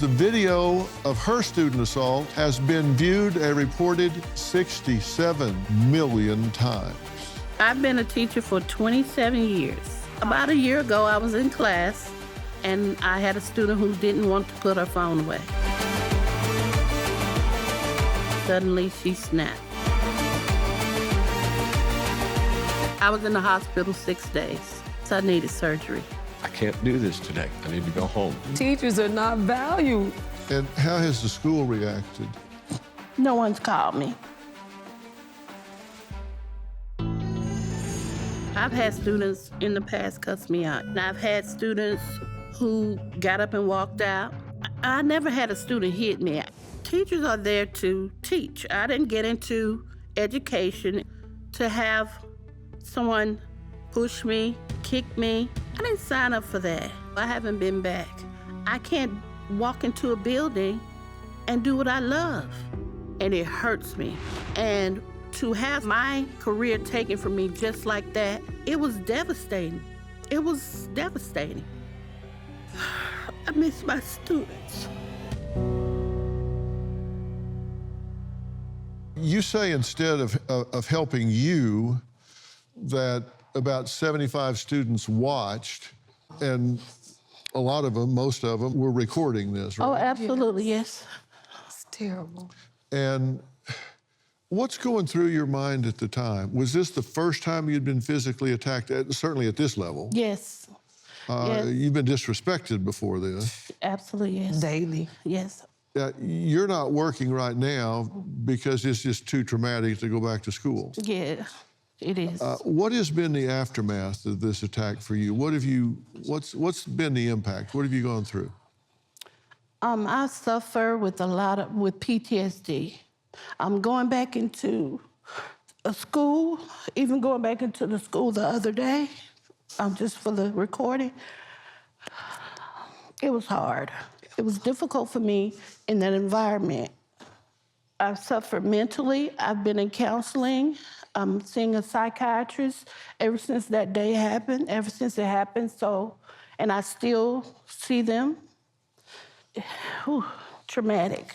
the video of her student assault has been viewed a reported 67 million times. I've been a teacher for 27 years. About a year ago, I was in class, and I had a student who didn't want to put her phone away. Suddenly, she snapped. I was in the hospital 6 days, so I needed surgery. I can't do this today. I need to go home. Teachers are not valued. And how has the school reacted? No one's called me. I've had students in the past cuss me out, and I've had students who got up and walked out. I never had a student hit me. Teachers are there to teach. I didn't get into education to have someone push me, kick me. I didn't sign up for that. I haven't been back. I can't walk into a building and do what I love, and it hurts me. And to have my career taken from me just like that, it was devastating. It was devastating. I miss my students. You say instead of helping you, that about 75 students watched, and a lot of them, most of them, were recording this, right? Oh, absolutely, yes. It's terrible. And what's going through your mind at the time? Was this the first time you'd been physically attacked, certainly at this level? Yes. Yes. You've been disrespected before this. Absolutely, yes. Daily. Yes. You're not working right now because it's just too traumatic to go back to school. Yeah, it is. What has been the aftermath of this attack for you? What's been the impact? What have you gone through? I suffer with with PTSD. I'm going back into a school, even going back into the school the other day, just for the recording. It was hard. It was difficult for me in that environment. I've suffered mentally. I've been in counseling. I'm seeing a psychiatrist ever since that day happened, ever since it happened. And I still see them. Whew, traumatic.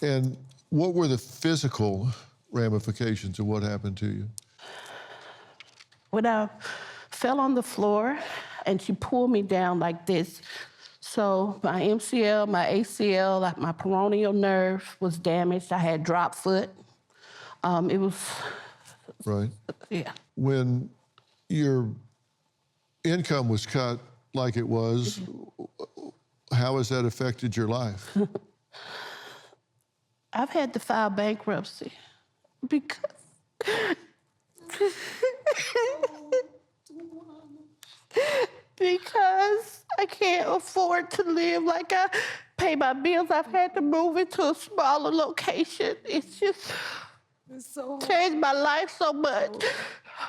And what were the physical ramifications of what happened to you? When I fell on the floor and she pulled me down like this, so my MCL, my ACL, like my peroneal nerve was damaged. I had drop foot. It was... Right. Yeah. When your income was cut like it was, how has that affected your life? I've had to file bankruptcy because... because I can't afford to live like I pay my bills. I've had to move into a smaller location. It's just changed my life so much.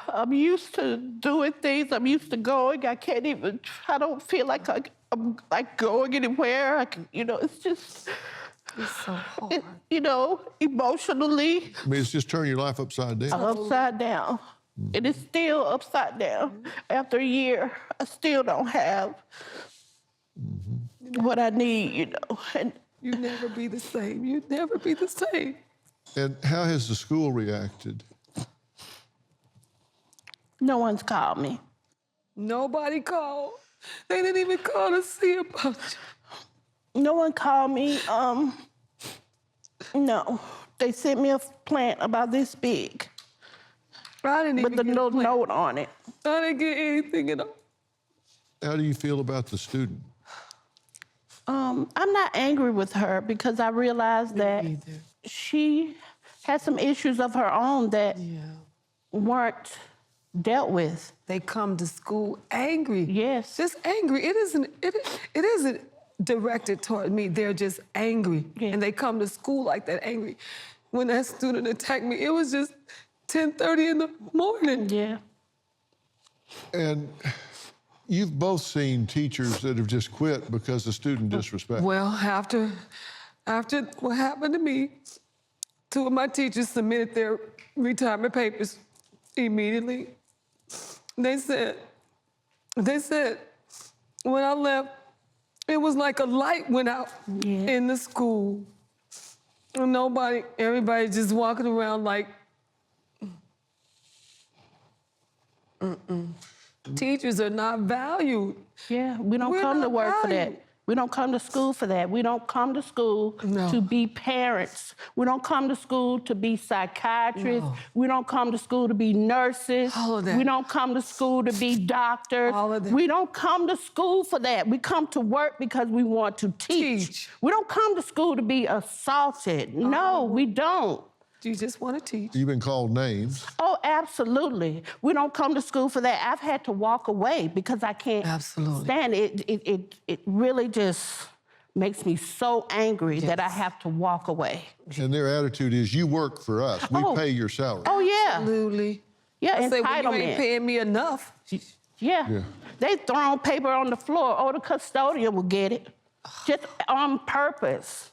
I'm used to doing things. I'm used to going. I don't feel like I'm like going anywhere. It's just... It's so hard. Emotionally. I mean, it's just turned your life upside down. Upside down. It is still upside down. After a year, I still don't have what I need, And You'd never be the same. You'd never be the same. And how has the school reacted? no one's called me. Nobody called. They didn't even call to see about you. No one called me. No. They sent me a plant about this big I didn't even with a get little a plant. note on it. I didn't get anything at all. How do you feel about the student? I'm not angry with her because I realized that she had some issues of her own that weren't dealt with. They come to school angry. Yes. Just angry. It isn't directed toward me. They're just angry. Yeah. And they come to school like that angry. When that student attacked me, it was just 10:30 in the morning. Yeah. And you've both seen teachers that have just quit because of student disrespect. Well, after what happened to me, two of my teachers submitted their retirement papers immediately. They said, when I left, It was like a light went out in the school. And everybody just walking around like, Teachers are not valued. Yeah, we don't We're come to not work for valued. that. We don't come to school for that. We don't come to school No. to be parents. We don't come to school to be psychiatrists. No. We don't come to school to be nurses. All of that. We don't come to school to be doctors. All of that. We don't come to school for that. We come to work because we want to teach. We don't come to school to be assaulted. No, we don't. You just want to teach. You've been called names. Oh, absolutely. We don't come to school for that. I've had to walk away because I can't stand it. It really just makes me so angry that I have to walk away. And their attitude is, you work for us. We pay your salary. Oh, yeah. Absolutely. Yeah, I say, well, you entitlement. ain't paying me enough. Yeah. They throwing paper on the floor. Oh, the custodian will get it. Just on purpose.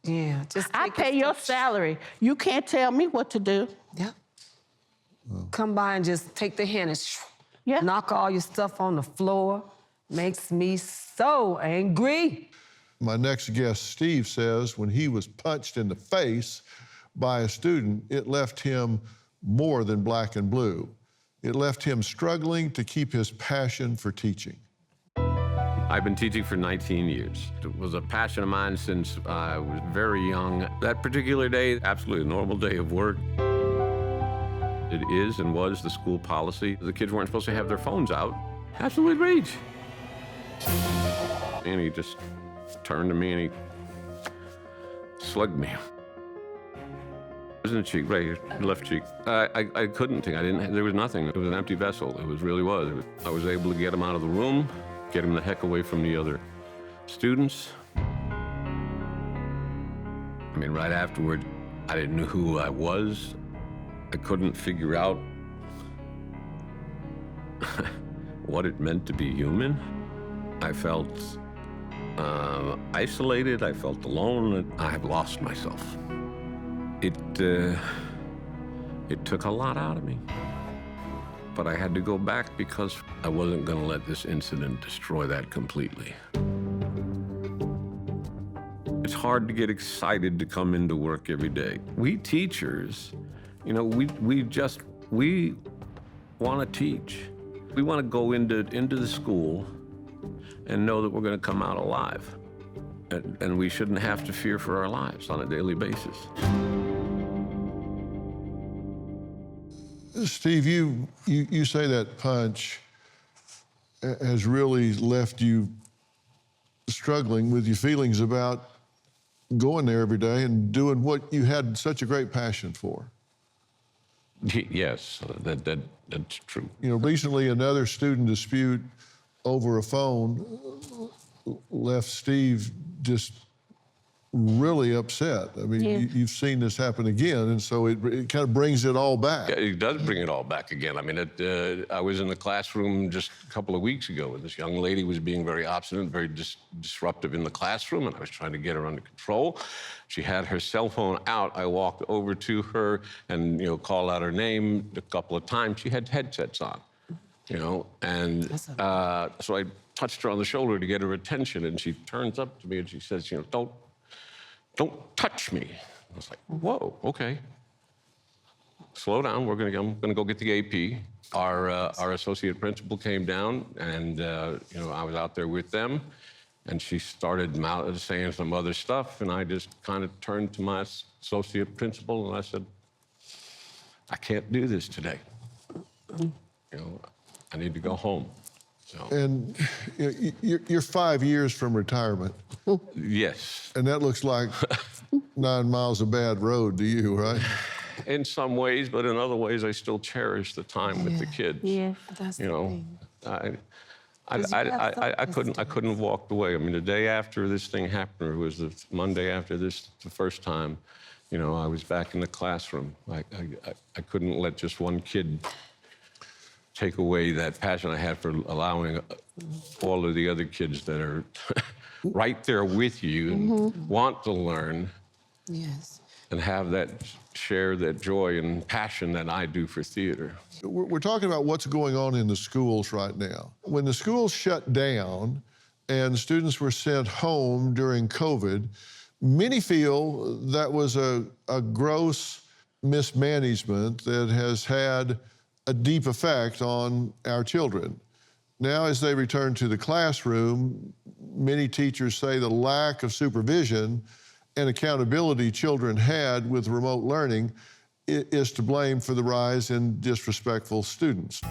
Yeah, just I pay your salary. You can't tell me what to do. Yeah. Come by and just take the hand and knock all your stuff on the floor. Makes me so angry. My next guest, Steve, says when he was punched in the face by a student, it left him more than black and blue. It left him struggling to keep his passion for teaching. I've been teaching for 19 years. It was a passion of mine since I was very young. That particular day, absolutely a normal day of work. It is and was the school policy. The kids weren't supposed to have their phones out. Absolute rage. And he just turned to me and he slugged me. It was in the cheek, right, left cheek. I couldn't think, there was nothing. It was an empty vessel, it really was. I was able to get him out of the room, get him the heck away from the other students. I mean, right afterward, I didn't know who I was. I couldn't figure out what it meant to be human. I felt isolated, I felt alone, I had lost myself. It took a lot out of me. But I had to go back because I wasn't going to let this incident destroy that completely. It's hard to get excited to come into work every day. We teachers, you know, we want to teach. We want to go into the school and know that we're going to come out alive. And we shouldn't have to fear for our lives on a daily basis. Steve, you say that punch has really left you struggling with your feelings about going there every day and doing what you had such a great passion for. Yes, that's true. You know, recently another student dispute over a phone left Steve just really upset. I mean, you've seen this happen again, and so it kind of brings it all back. Yeah, it does bring it all back again. I mean, I was in the classroom just a couple of weeks ago, and this young lady was being very obstinate, very disruptive in the classroom, and I was trying to get her under control. She had her cell phone out. I walked over to her and, you know, called out her name a couple of times. She had headsets on, you know, and so I touched her on the shoulder to get her attention, and she turns up to me and she says, you know, don't touch me. I was like, whoa, okay. Slow down, I'm gonna go get the AP. Our associate principal came down and, you know, I was out there with them and she started saying some other stuff and I just kind of turned to my associate principal and I said, I can't do this today. You know, I need to go home. So. And you're 5 years from retirement. Yes. And that looks like 9 miles of bad road to you, right? In some ways, but in other ways, I still cherish the time with the kids. Yeah, that's you know, I couldn't walk away. I mean, the day after this thing happened, or it was the Monday after this, the first time, you know, I was back in the classroom. I couldn't let just one kid take away that passion I had for allowing all of the other kids that are right there with you and want to learn and have that, share that joy and passion that I do for theater. We're talking about what's going on in the schools right now. When the schools shut down and students were sent home during COVID. Many feel that was a gross mismanagement that has had a deep effect on our children. Now, as they return to the classroom, many teachers say the lack of supervision and accountability children had with remote learning is to blame for the rise in disrespectful students.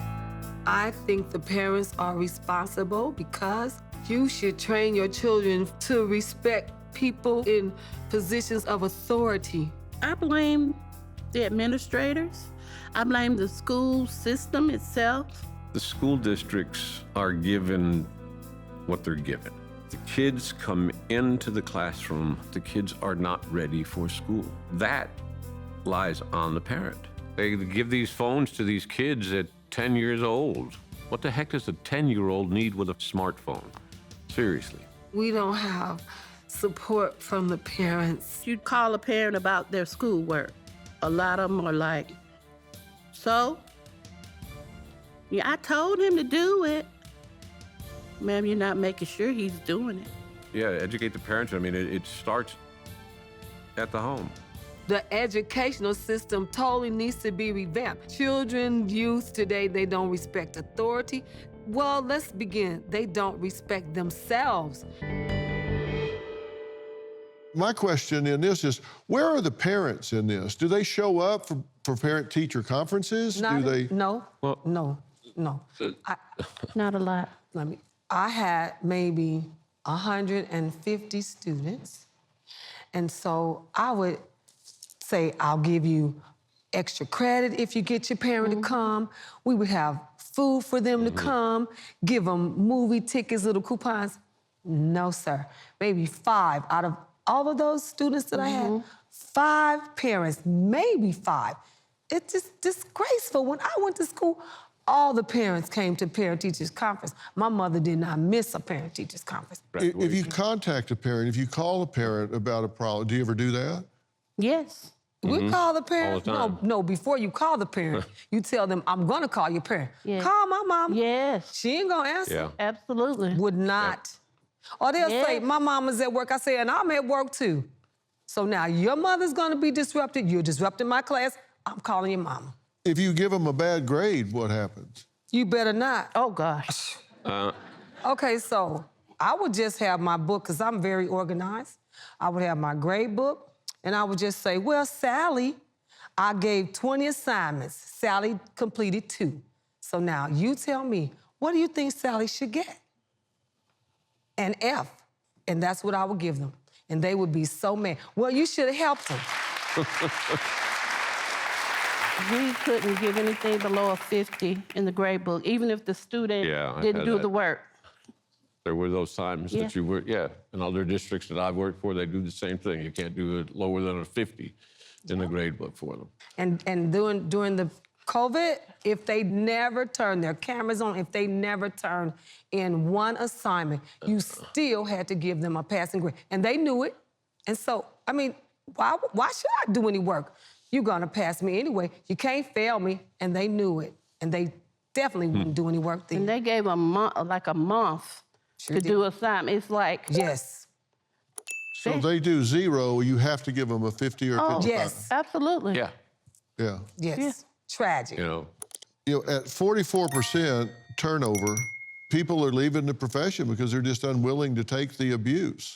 I think the parents are responsible because you should train your children to respect people in positions of authority. I blame the administrators. I blame the school system itself. The school districts are given what they're given. The kids come into the classroom, the kids are not ready for school. That lies on the parent. They give these phones to these kids at 10 years old. What the heck does a 10-year-old need with a smartphone? Seriously. We don't have support from the parents. You call a parent about their schoolwork. A lot of them are like, so? Yeah, I told him to do it. Ma'am, you're not making sure he's doing it. Yeah, educate the parents. I mean, it starts at the home. The educational system totally needs to be revamped. Children, youth today, they don't respect authority. Well, let's begin. They don't respect themselves. My question in this is, where are the parents in this? Do they show up for parent-teacher conferences? Not- Do they? No, Well- no. Not a lot. I had maybe 150 students. And so I would say, I'll give you extra credit if you get your parent to come. We would have food for them to come, give them movie tickets, little coupons. No, sir. Maybe 5 out of all of those students that I had, 5 parents, maybe 5. It's just disgraceful. When I went to school, all the parents came to parent-teachers conference. My mother did not miss a parent-teachers conference. If you contact a parent, if you call a parent about a problem, do you ever do that? Yes. We call the parent. All the time. No, before you call the parent, you tell them, I'm gonna call your parent. Yeah. Call my mom. Yes. She ain't gonna answer. Yeah. Absolutely. Would not. Or they'll say, Yes. my mama's at work. I say, and I'm at work too. So now your mother's gonna be disrupted. You're disrupting my class. I'm calling your mama. If you give them a bad grade, what happens? You better not. Oh, gosh. Okay, so I would just have my book, because I'm very organized. I would have my grade book, and I would just say, well, Sally, I gave 20 assignments. Sally completed 2. So now you tell me, what do you think Sally should get? An F. And that's what I would give them. And they would be so mad. Well, you should have helped them. We couldn't give anything below a 50 in the grade book, even if the student Yeah, I've didn't had do that. the work. There were those times Yeah. that you were, in other districts that I've worked for, they do the same thing. You can't do it lower than a 50 in the grade book for them. And during the COVID, if they never turn their cameras on, if they never turn in one assignment, you still had to give them a passing grade. And they knew it. And so, I mean, why should I do any work? You're gonna pass me anyway. You can't fail me. And they knew it. And they definitely wouldn't do any work then. And they gave a month Sure to did. do assignment. It's like, Yes. So if they do 0, you have to give them a 50 or 55. Yes. absolutely. Yeah, Yeah. Yes. Yeah. Tragic. you know. You know, at 44% turnover, people are leaving the profession because they're just unwilling to take the abuse.